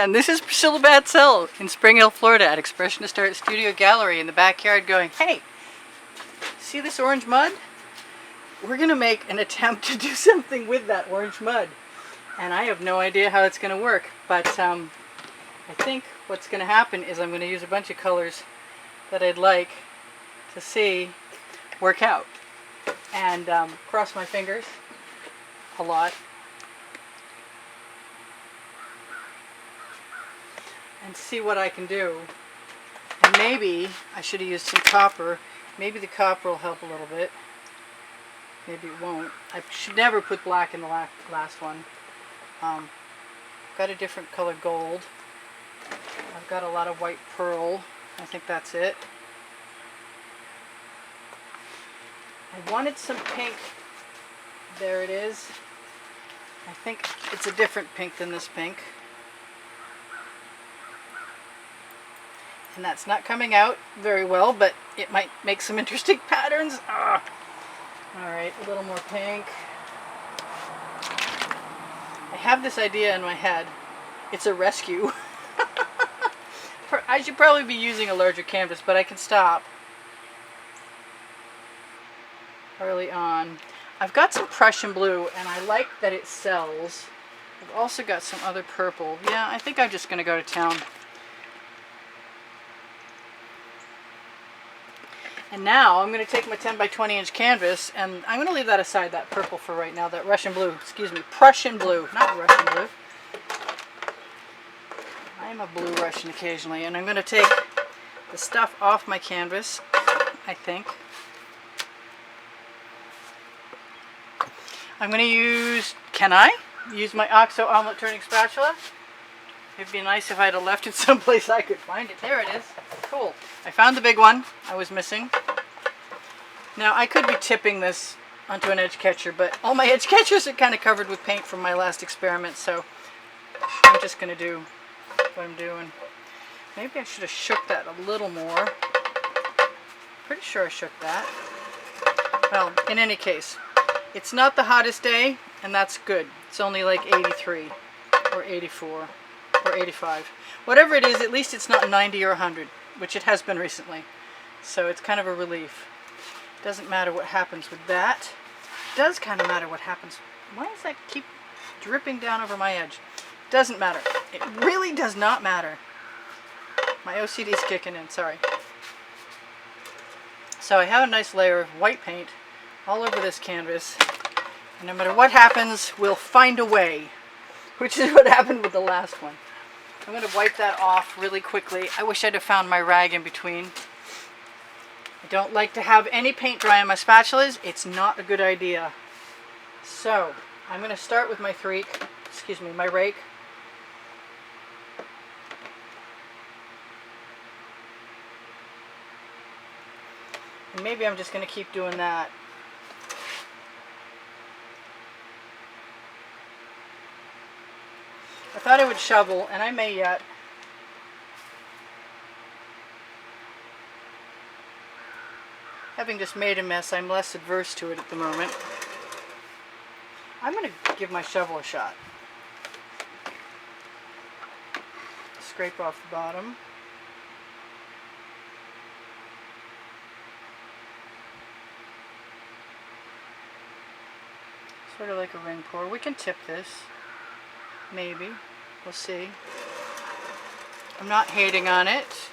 And this is Priscilla Batzell in Spring Hill, Florida at Expressionist Art Studio Gallery in the backyard going, hey, see this orange mud? We're going to make an attempt to do something with that orange mud. And I have no idea how it's going to work, but I think what's going to happen is I'm going to use a bunch of colors that I'd like to see work out. And cross my fingers a lot. And see what I can do. And maybe I should have used some copper. Maybe the copper will help a little bit. Maybe it won't. I should never put black in the last one. I've got a different color gold. I've got a lot of white pearl. I think that's it. I wanted some pink. There it is. I think it's a different pink than this pink. And that's not coming out very well, but it might make some interesting patterns. Alright, a little more pink. I have this idea in my head. It's a rescue. I should probably be using a larger canvas, but I can stop early on. I've got some Prussian blue, and I like that it sells. I've also got some other purple. Yeah, I think I'm just going to go to town. And now I'm going to take my 10 by 20 inch canvas, and I'm going to leave that aside, that purple for right now, that Russian blue, excuse me, Prussian blue, not Russian blue. I'm a blue Russian occasionally, and I'm going to take the stuff off my canvas, I think. I'm going to use, can I use my OXO omelet turning spatula? It'd be nice if I had left it someplace I could find it. There it is. Cool. I found the big one I was missing. Now I could be tipping this onto an edge catcher, but all my edge catchers are kind of covered with paint from my last experiment, so I'm just going to do what I'm doing. Maybe I should have shook that a little more. Pretty sure I shook that. Well, in any case, it's not the hottest day, and that's good. It's only like 83 or 84 or 85. Whatever it is, at least it's not 90 or 100, which it has been recently. So it's kind of a relief. Doesn't matter what happens with that. It does kind of matter what happens. Why does that keep dripping down over my edge? Doesn't matter. It really does not matter. My OCD is kicking in, sorry. So I have a nice layer of white paint all over this canvas. And no matter what happens, we'll find a way. Which is what happened with the last one. I'm going to wipe that off really quickly. I wish I'd have found my rag in between. I don't like to have any paint dry on my spatulas. It's not a good idea. So, I'm going to start with my my rake. And maybe I'm just going to keep doing that. I thought I would shovel, and I may yet. Having just made a mess, I'm less adverse to it at the moment. I'm going to give my shovel a shot. Scrape off the bottom. Sort of like a ring pour. We can tip this. Maybe. We'll see. I'm not hating on it.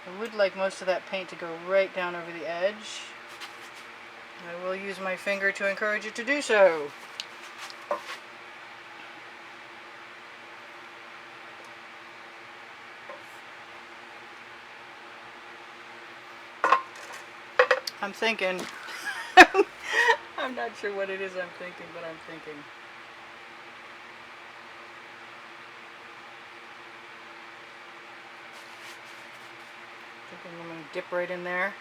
I would like most of that paint to go right down over the edge. I will use my finger to encourage it to do so. I'm thinking. I'm not sure what it is I'm thinking, but I'm thinking. I'm going to dip right in there.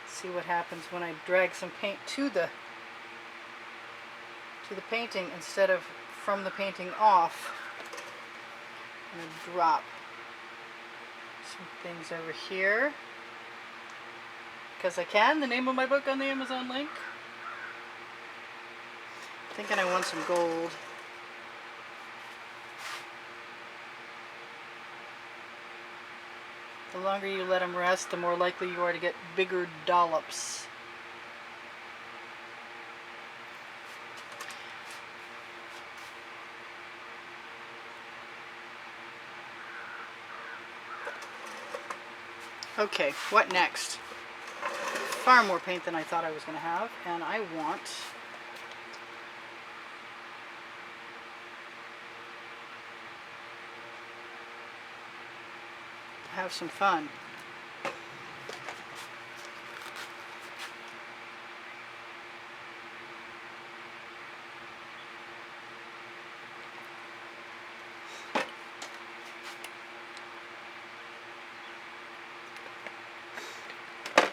See what happens when I drag some paint to the painting instead of from the painting off. I'm going to drop some things over here because I can. The name of my book on the Amazon link. thinking I want some gold. The longer you let them rest, the more likely you are to get bigger dollops. Okay, what next? Far more paint than I thought I was going to have, and I want to have some fun.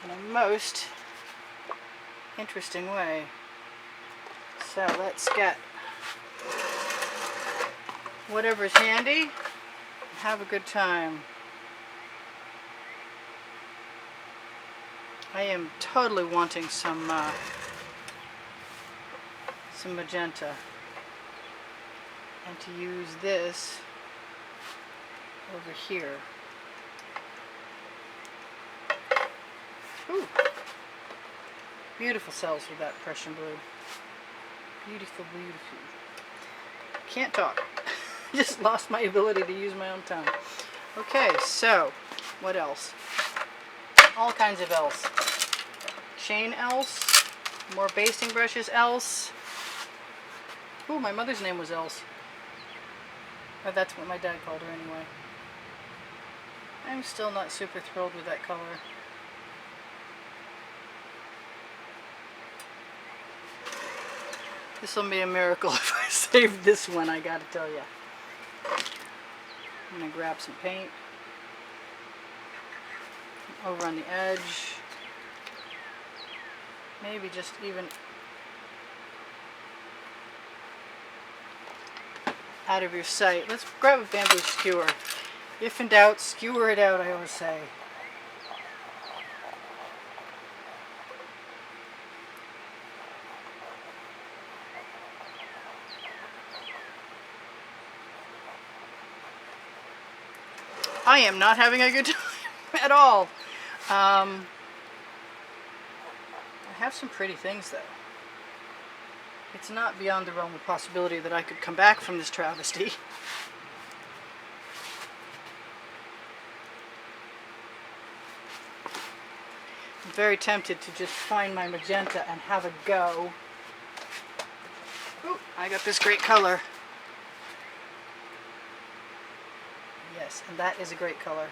In a most interesting way. So let's get whatever's handy and have a good time. I am totally wanting some magenta, and to use this over here. Ooh. Beautiful cells with that Prussian blue. Beautiful, beautiful. Can't talk. Just lost my ability to use my own tongue. Okay, so what else? All kinds of else. Chain else. More basting brushes else. Ooh, my mother's name was Else. Or that's what my dad called her anyway. I'm still not super thrilled with that color. This will be a miracle if I save this one, I gotta tell you. I'm gonna grab some paint over on the edge. Maybe just even out of your sight. Let's grab a bamboo skewer. If in doubt, skewer it out, I always say. I am not having a good time at all. I have some pretty things though. It's not beyond the realm of possibility that I could come back from this travesty. I'm very tempted to just find my magenta and have a go. Ooh, I got this great color. Yes, and that is a great color.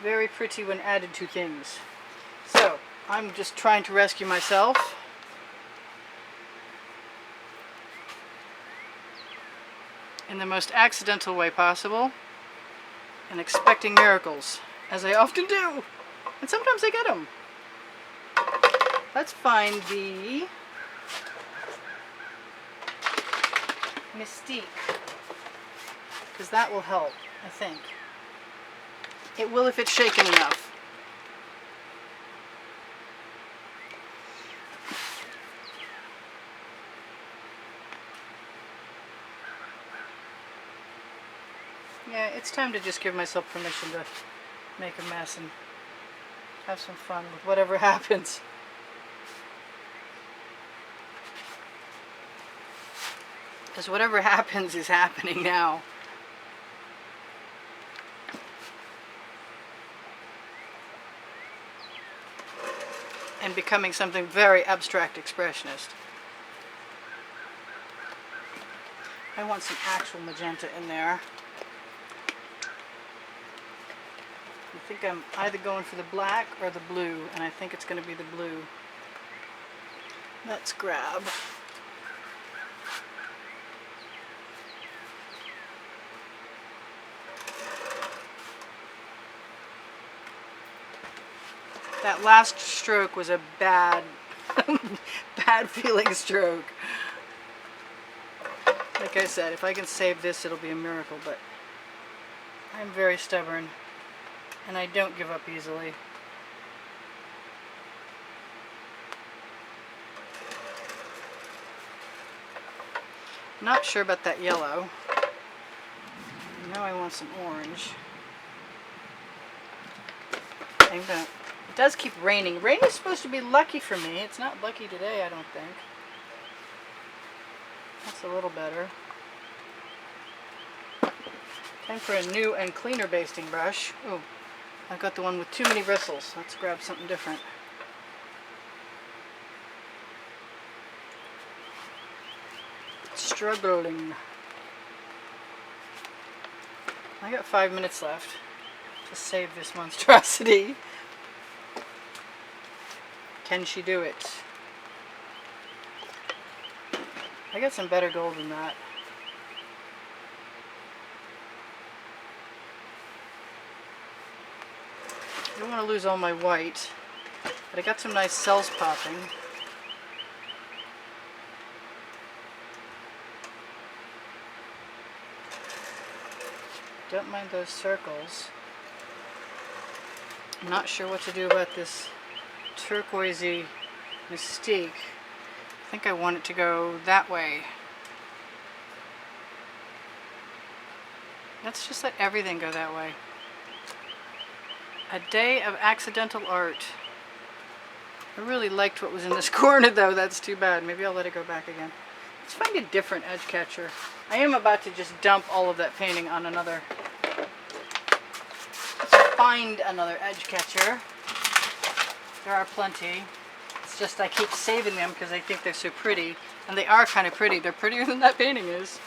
Very pretty when added to things. So, I'm just trying to rescue myself. In the most accidental way possible. And expecting miracles, as I often do. And sometimes I get them. Let's find the Mystique, because that will help, I think. It will if it's shaken enough. Yeah, it's time to just give myself permission to make a mess and have some fun with whatever happens. Because whatever happens is happening now. And becoming something very abstract expressionist. I want some actual magenta in there. I think I'm either going for the black or the blue, and I think it's going to be the blue. Let's grab that last stroke was a bad feeling stroke. Like I said, if I can save this, it'll be a miracle, but I'm very stubborn. and I don't give up easily. Not sure about that yellow. Now I want some orange. It does keep raining. Rain is supposed to be lucky for me. It's not lucky today, I don't think. That's a little better. Time for a new and cleaner basting brush. Oh, I've got the one with too many bristles. Let's grab something different. Struggling. I got 5 minutes left to save this monstrosity. Can she do it? I got some better gold than that. I don't want to lose all my white, but I got some nice cells popping. Don't mind those circles. I'm not sure what to do about this turquoisey mystique. I think I want it to go that way. Let's just let everything go that way. A day of accidental art. I really liked what was in this corner though, that's too bad. Maybe I'll let it go back again. Let's find a different edge catcher. I am about to just dump all of that painting on another. Let's find another edge catcher. There are plenty. It's just I keep saving them because I think they're so pretty. And they are kind of pretty. They're prettier than that painting is.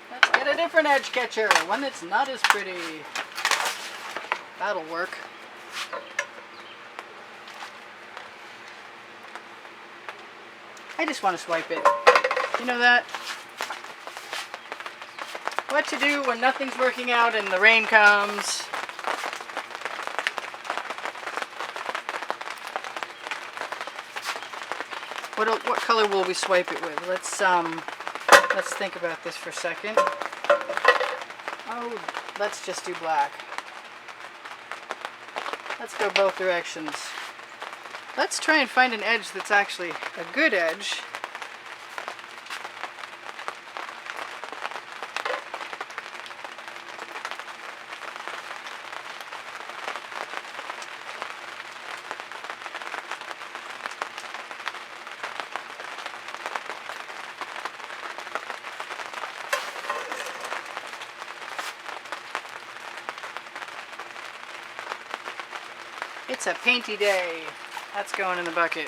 Let's get a different edge catcher. One that's not as pretty. That'll work. I just want to swipe it. You know that? What to do when nothing's working out and the rain comes. What color will we swipe it with? Let's think about this for a second. Oh, let's just do black. Let's go both directions. Let's try and find an edge that's actually a good edge. It's a painty day. That's going in the bucket.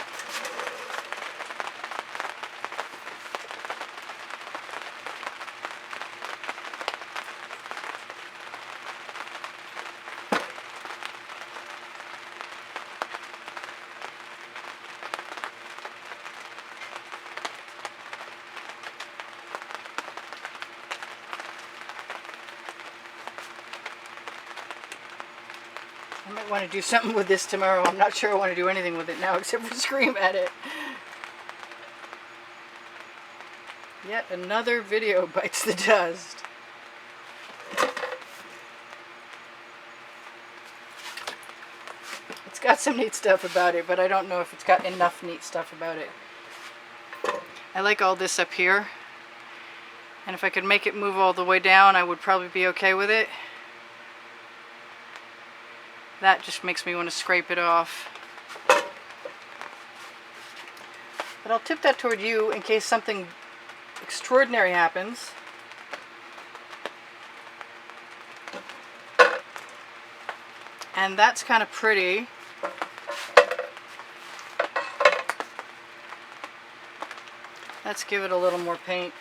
I might want to do something with this tomorrow. I'm not sure I want to do anything with it now except for scream at it. Yet another video bites the dust. It's got some neat stuff about it, but I don't know if it's got enough neat stuff about it. I like all this up here. And if I could make it move all the way down, I would probably be okay with it. That just makes me want to scrape it off. But I'll tip that toward you in case something extraordinary happens. And that's kind of pretty. Let's give it a little more paint.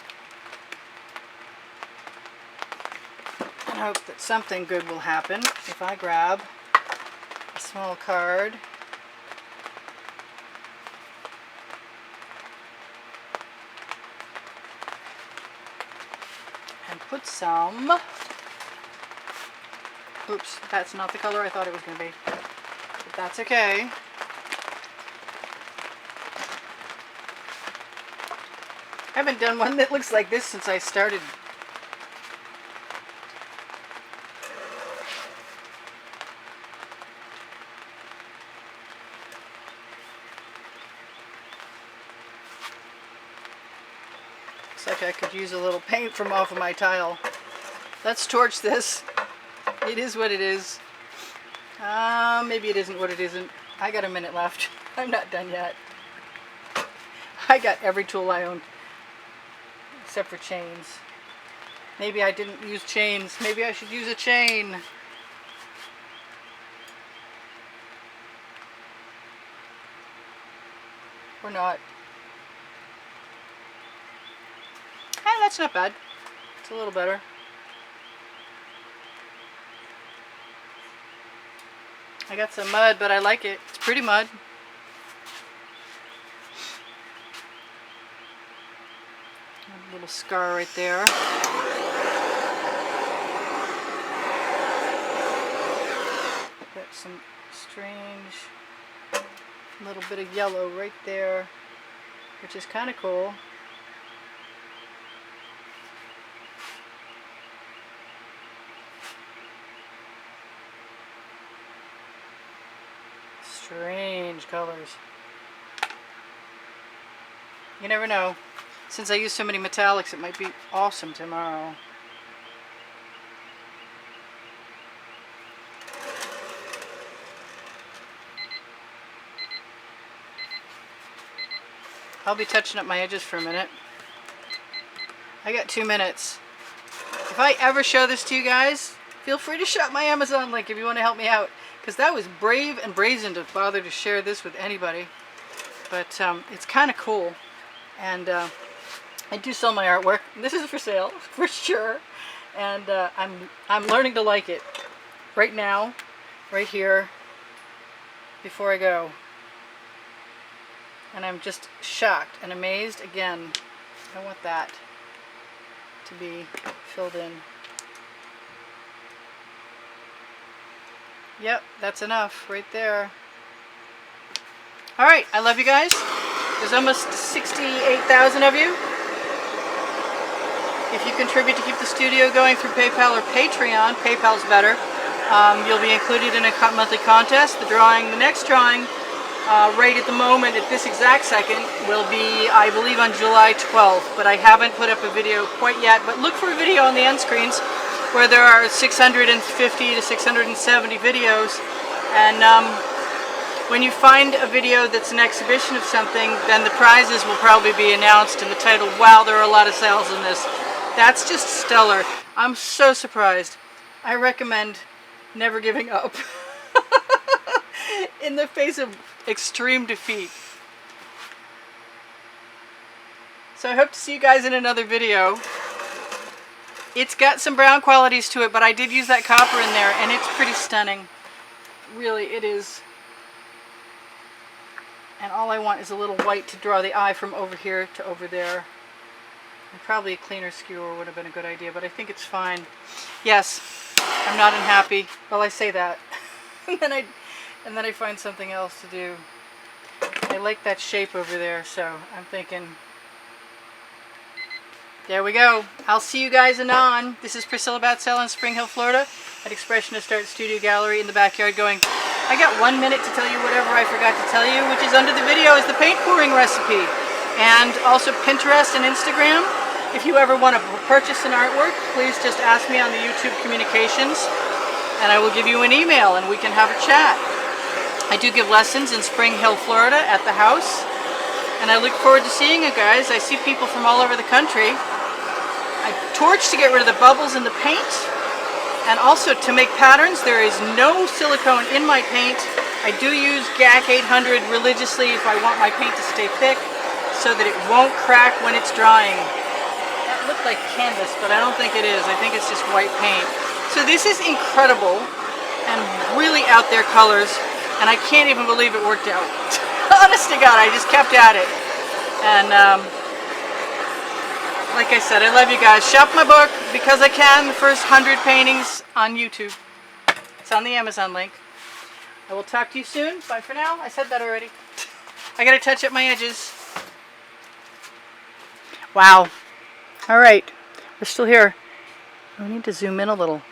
And hope that something good will happen if I grab a small card. And put some... Oops, that's not the color I thought it was going to be. But that's okay. I haven't done one that looks like this since I started. Looks like I could use a little paint from off of my tile. Let's torch this. It is what it is. Maybe it isn't what it isn't. I got a minute left. I'm not done yet. I got every tool I own except for chains. Maybe I didn't use chains. Maybe I should use a chain. Or not. Hey, that's not bad. It's a little better. I got some mud, but I like it. It's pretty mud. A little scar right there. Got some strange little bit of yellow right there, which is kind of cool. Strange colors. You never know. Since I use so many metallics, it might be awesome tomorrow. I'll be touching up my edges for a minute. I got 2 minutes. If I ever show this to you guys, feel free to shop my Amazon link if you want to help me out. Because that was brave and brazen to bother to share this with anybody. But it's kind of cool. And I do sell my artwork. This is for sale, for sure. And I'm learning to like it. Right now, right here, before I go. And I'm just shocked and amazed again. I want that to be filled in. Yep, that's enough right there. Alright, I love you guys. There's almost 68,000 of you. If you contribute to keep the studio going through PayPal or Patreon, PayPal's better, you'll be included in a monthly contest. The next drawing, right at the moment, at this exact second, will be, I believe, on July 12th. But I haven't put up a video quite yet. But look for a video on the end screens where there are 650 to 670 videos. And when you find a video that's an exhibition of something, then the prizes will probably be announced in the title. Wow, there are a lot of sales in this. That's just stellar. I'm so surprised. I recommend never giving up in the face of extreme defeat. So I hope to see you guys in another video. It's got some brown qualities to it, but I did use that copper in there, and it's pretty stunning. Really, it is. And all I want is a little white to draw the eye from over here to over there. And probably a cleaner skewer would have been a good idea, but I think it's fine. Yes, I'm not unhappy. Well, I say that. and then I find something else to do. I like that shape over there, so I'm thinking, there we go. I'll see you guys anon. This is Priscilla Batzell in Spring Hill, Florida at Expressionist Art Studio Gallery in the backyard going, I got 1 minute to tell you whatever I forgot to tell you, which is under the video is the paint pouring recipe. And also Pinterest and Instagram. If you ever want to purchase an artwork, please just ask me on the YouTube communications and I will give you an email and we can have a chat. I do give lessons in Spring Hill, Florida at the house. And I look forward to seeing you guys. I see people from all over the country. I torch to get rid of the bubbles in the paint. And also to make patterns, there is no silicone in my paint. I do use GAC 800 religiously if I want my paint to stay thick so that it won't crack when it's drying. That looked like canvas, but I don't think it is. I think it's just white paint. So this is incredible and really out there colors, and I can't even believe it worked out. Honest to God, I just kept at it. And like I said, I love you guys. Shop my book because I can. The first 100 paintings on YouTube. It's on the Amazon link. I will talk to you soon. Bye for now. I said that already. I gotta touch up my edges. Wow. All right. We're still here. We need to zoom in a little.